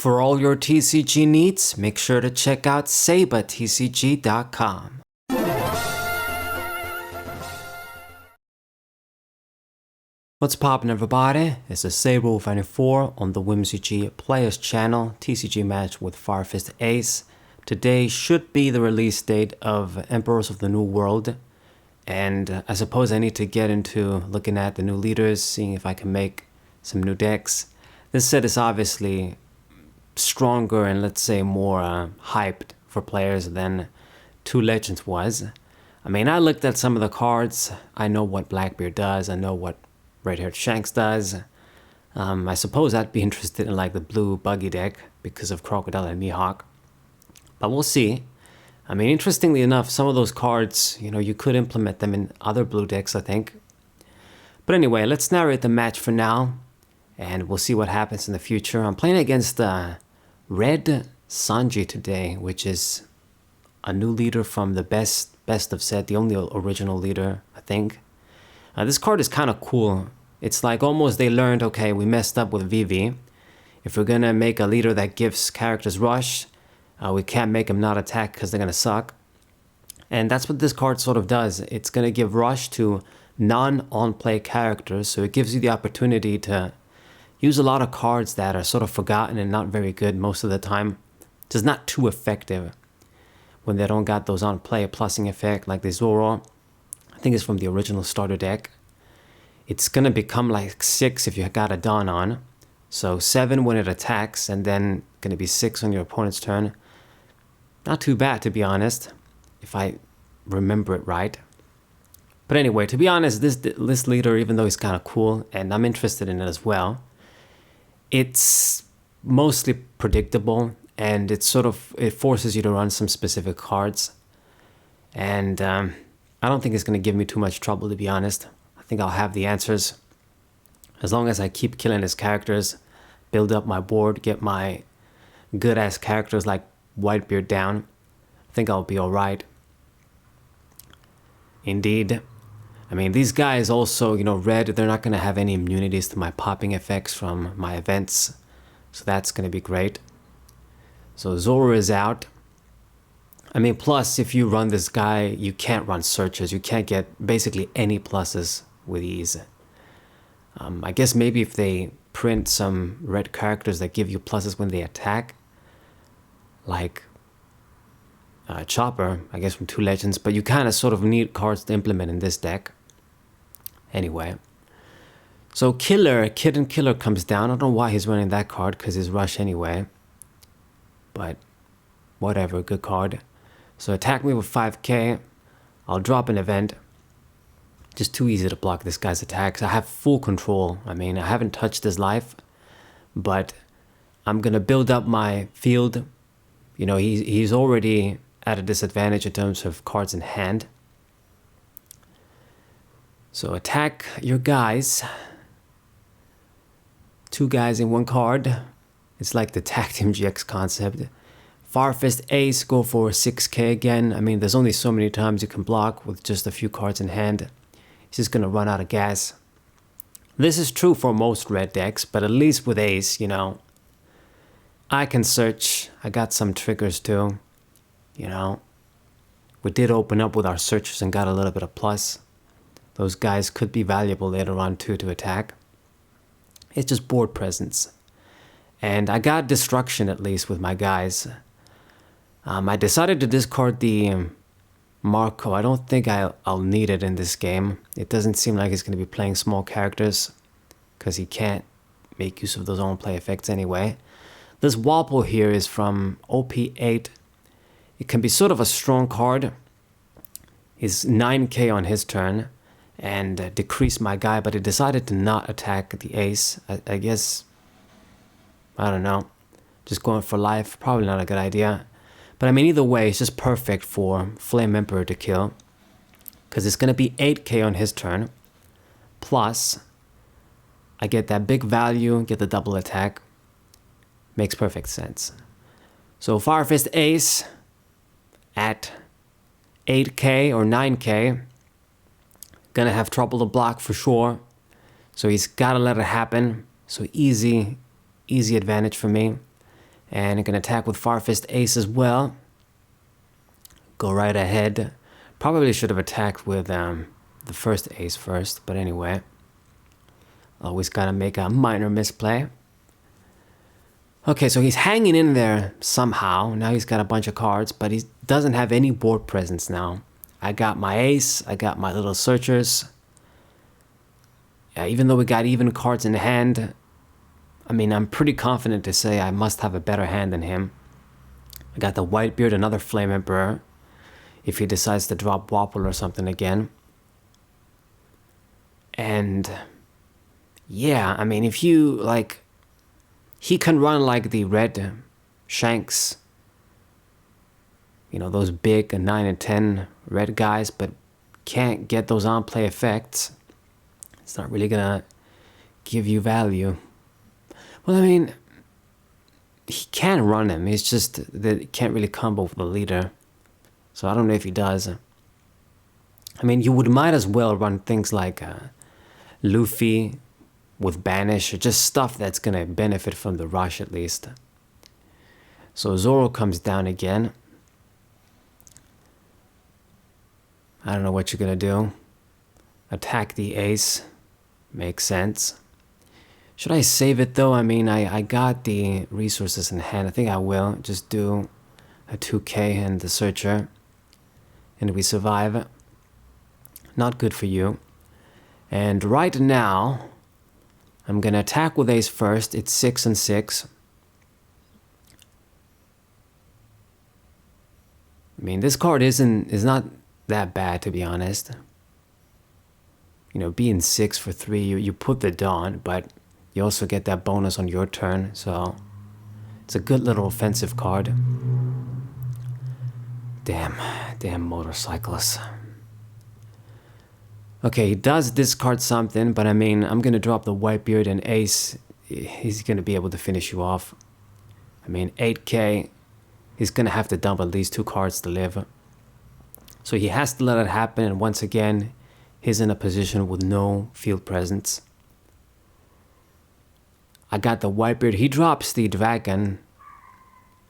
For all your TCG needs, make sure to check out sabatcg.com. What's poppin', everybody? It's a Saber94 on the WMCG Players channel, TCG match with Farfist Ace. Today should be the release date of Emperors of the New World, and I suppose I need to get into looking at the new leaders, seeing if I can make some new decks. This set is obviously stronger and, let's say, more hyped for players than Two Legends was. I mean, I looked at some of the cards. I know what Blackbeard does. I know what Red-Haired Shanks does. I suppose I'd be interested in like the blue buggy deck because of Crocodile and Mihawk. But we'll see. I mean, interestingly enough, some of those cards, you could implement them in other blue decks, I think. But anyway, let's narrate the match for now, and we'll see what happens in the future. I'm playing against Red Sanji today, which is a new leader from the best of set, the only original leader, I think. This card is kind of cool. It's like almost they learned, okay, we messed up with VV. If we're gonna make a leader that gives characters rush, we can't make them not attack because they're gonna suck. And that's what this card sort of does. It's gonna give rush to non-on-play characters, so it gives you the opportunity to use a lot of cards that are sort of forgotten and not very good most of the time. Just not too effective when they don't got those on-play plussing effect like the Zoro. I think it's from the original starter deck. It's gonna become like 6 if you got a Dawn on. So 7 when it attacks, and then gonna be 6 on your opponent's turn. Not too bad, to be honest, if I remember it right. But anyway, to be honest, this leader, even though he's kind of cool, and I'm interested in it as well, it's mostly predictable, and it forces you to run some specific cards. And I don't think it's going to give me too much trouble, to be honest. I think I'll have the answers. As long as I keep killing his characters, build up my board, get my good-ass characters like Whitebeard down, I think I'll be alright. Indeed. I mean, these guys also, red, they're not going to have any immunities to my popping effects from my events. So that's going to be great. So Zoro is out. I mean, plus, if you run this guy, you can't run searches. You can't get basically any pluses with ease. I guess maybe if they print some red characters that give you pluses when they attack, like Chopper, I guess from Two Legends, but you kind of sort of need cards to implement in this deck. Anyway, so Kid and Killer comes down. I don't know why he's running that card, because he's rush anyway. But whatever, good card. So attack me with 5k. I'll drop an event. Just too easy to block this guy's attacks. I have full control. I mean, I haven't touched his life, but I'm gonna build up my field. He's already at a disadvantage in terms of cards in hand. So attack your guys. 2 guys in 1 card. It's like the Tag Team GX concept. Farfist Ace, go for 6k again. I mean, there's only so many times you can block with just a few cards in hand. He's just gonna run out of gas. This is true for most red decks, but at least with Ace, I can search. I got some triggers too. We did open up with our searchers and got a little bit of plus. Those guys could be valuable later on too to attack. It's just board presence. And I got destruction at least with my guys. I decided to discard the Marco. I don't think I'll need it in this game. It doesn't seem like he's going to be playing small characters, because he can't make use of those own play effects anyway. This Wapol here is from OP8. It can be sort of a strong card. He's 9k on his turn and decrease my guy, but he decided to not attack the Ace. I guess, I don't know, just going for life, probably not a good idea. But I mean, either way, it's just perfect for Flame Emperor to kill, because it's going to be 8k on his turn, plus I get that big value, get the double attack. Makes perfect sense. So Farfist Ace at 8k or 9k, gonna have trouble to block for sure. So he's gotta let it happen. So easy advantage for me. And I'm gonna attack with Farfist Ace as well. Go right ahead. Probably should have attacked with the first ace first, but anyway. Always gotta make a minor misplay. Okay, so he's hanging in there somehow. Now he's got a bunch of cards, but he doesn't have any board presence now. I got my ace, I got my little searchers. Even though we got even cards in hand, I mean, I'm pretty confident to say I must have a better hand than him. I got the Whitebeard, another Flame Emperor, if he decides to drop Wapple or something again. And yeah, I mean, if you, like, he can run like the red Shanks, you know, those big 9 and 10 red guys, but can't get those on-play effects. It's not really gonna give you value. Well, I mean, he can run him. It's just that he can't really combo with the leader. So I don't know if he does. I mean, you might as well run things like Luffy with Banish, or just stuff that's gonna benefit from the rush at least. So Zoro comes down again. I don't know what you're gonna do. Attack the ace. Makes sense. Should I save it though? I mean, I got the resources in hand. I think I will. Just do a 2k and the searcher. And we survive. Not good for you. And right now, I'm gonna attack with ace first. It's 6 and 6. I mean, this card is not that bad, to be honest. You know, being 6 for 3, you put the Dawn, but you also get that bonus on your turn, so it's a good little offensive card. Damn motorcyclists. Okay, he does discard something, but I mean, I'm gonna drop the Whitebeard and ace. He's gonna be able to finish you off. I mean, 8k, he's gonna have to dump at least 2 cards to live. So he has to let it happen, and once again, he's in a position with no field presence. I got the Whitebeard. He drops the dragon.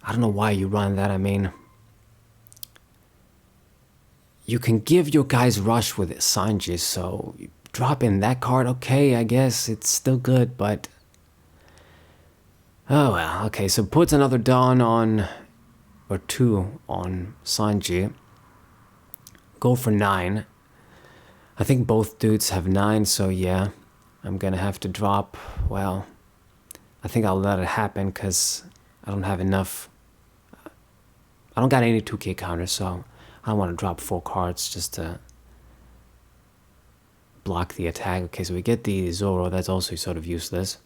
I don't know why you run that. I mean, you can give your guys rush with Sanji, so you drop in that card. Okay, I guess it's still good, but oh well. Okay, so puts another Dawn on, or 2 on Sanji. Go for 9. I think both dudes have 9, so yeah, I'm gonna have to drop. Well, I think I'll let it happen because I don't have enough. I don't got any 2k counters, so I don't want to drop 4 cards just to block the attack. Okay, so we get the Zoro. That's also sort of useless.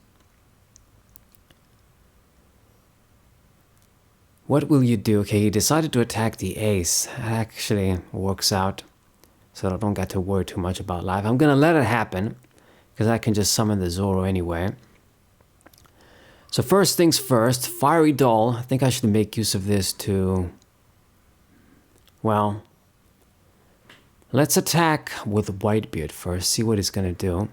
What will you do? Okay, he decided to attack the ace. That actually works out, so I don't get to worry too much about life. I'm gonna let it happen because I can just summon the Zoro anyway. So first things first, Fiery Doll. I think I should make use of this to, well, let's attack with Whitebeard first, see what he's gonna do.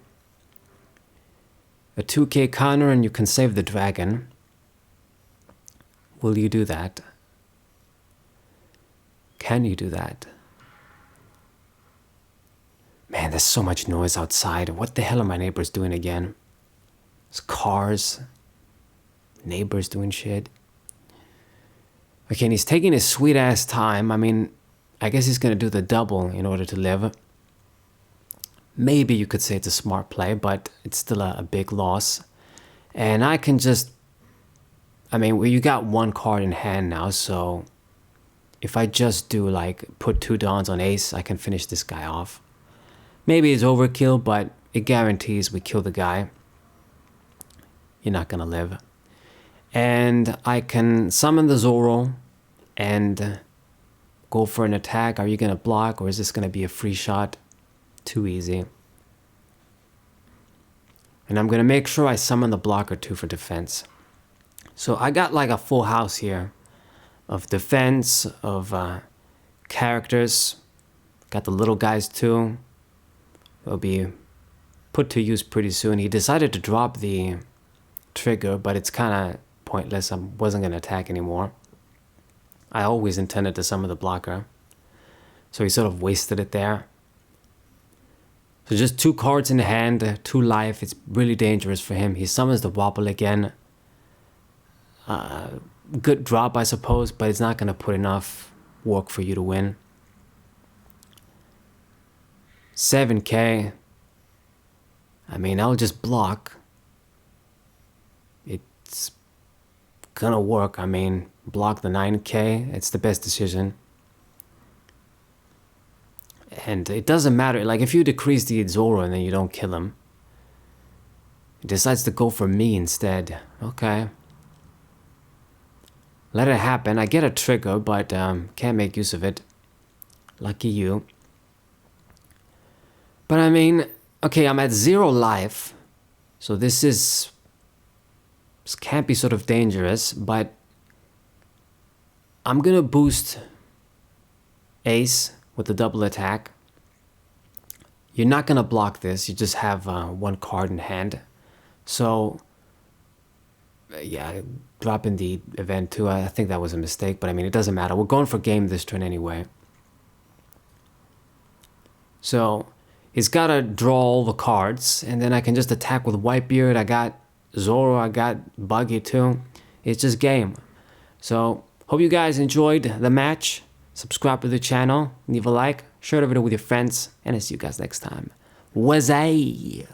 A 2k counter and you can save the dragon. Will you do that? Can you do that? Man, there's so much noise outside. What the hell are my neighbors doing again? There's cars. Neighbors doing shit. Okay, and he's taking his sweet ass time. I mean, I guess he's gonna do the double in order to live. Maybe you could say it's a smart play, but it's still a big loss. And I can just, I mean, well, you got 1 card in hand now, so if I just do like put 2 Dawns on ace, I can finish this guy off. Maybe it's overkill, but it guarantees we kill the guy. You're not gonna live. And I can summon the Zoro and go for an attack. Are you gonna block, or is this gonna be a free shot? Too easy. And I'm gonna make sure I summon the blocker too for defense. So I got like a full house here of defense, of characters. Got the little guys too. They'll be put to use pretty soon. He decided to drop the trigger, but it's kind of pointless. I wasn't going to attack anymore. I always intended to summon the blocker. So he sort of wasted it there. So just 2 cards in the hand, 2 life. It's really dangerous for him. He summons the Wobble again. Good drop, I suppose, but it's not going to put enough work for you to win. 7k. I mean, I'll just block. It's gonna work. I mean, block the 9k. It's the best decision. And it doesn't matter. Like, if you decrease the Zoro and then you don't kill him, he decides to go for me instead. Okay. Let it happen. I get a trigger, but can't make use of it. Lucky you. But I mean, okay, I'm at 0 life. So this can't be sort of dangerous, but I'm gonna boost Ace with the double attack. You're not gonna block this. You just have 1 card in hand. So yeah, dropping the event too, I think that was a mistake, but I mean, it doesn't matter. We're going for game this turn anyway. So he's got to draw all the cards, and then I can just attack with Whitebeard. I got Zoro, I got Buggy too. It's just game. So hope you guys enjoyed the match. Subscribe to the channel, leave a like, share the video with your friends, and I'll see you guys next time. Wazay!